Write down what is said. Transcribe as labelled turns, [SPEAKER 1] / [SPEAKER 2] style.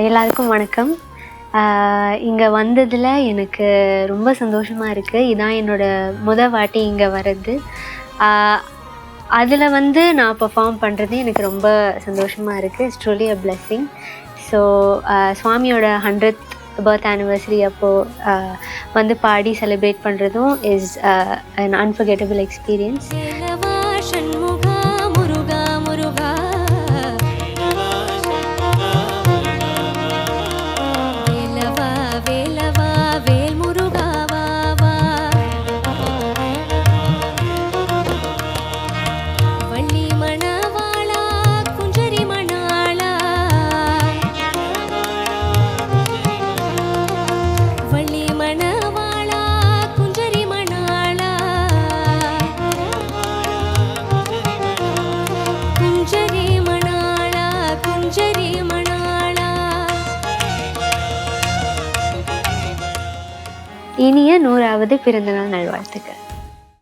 [SPEAKER 1] எல்லாருக்கும் வணக்கம். இங்கே வந்ததில் எனக்கு ரொம்ப சந்தோஷமாக இருக்குது. இதான் என்னோடய வாட்டி இங்கே வர்றது. அதில் நான் பெர்ஃபார்ம் பண்ணுறது எனக்கு ரொம்ப சந்தோஷமாக இருக்குது. It's truly a blessing. So சுவாமியோட 100th பர்த் ஆனிவர்சரி அப்போது பாடி செலிப்ரேட் பண்ணுறதும் இஸ் an unforgettable experience. இனிய 100வது பிறந்தநாள் நல்வாழ்த்துக்கள்.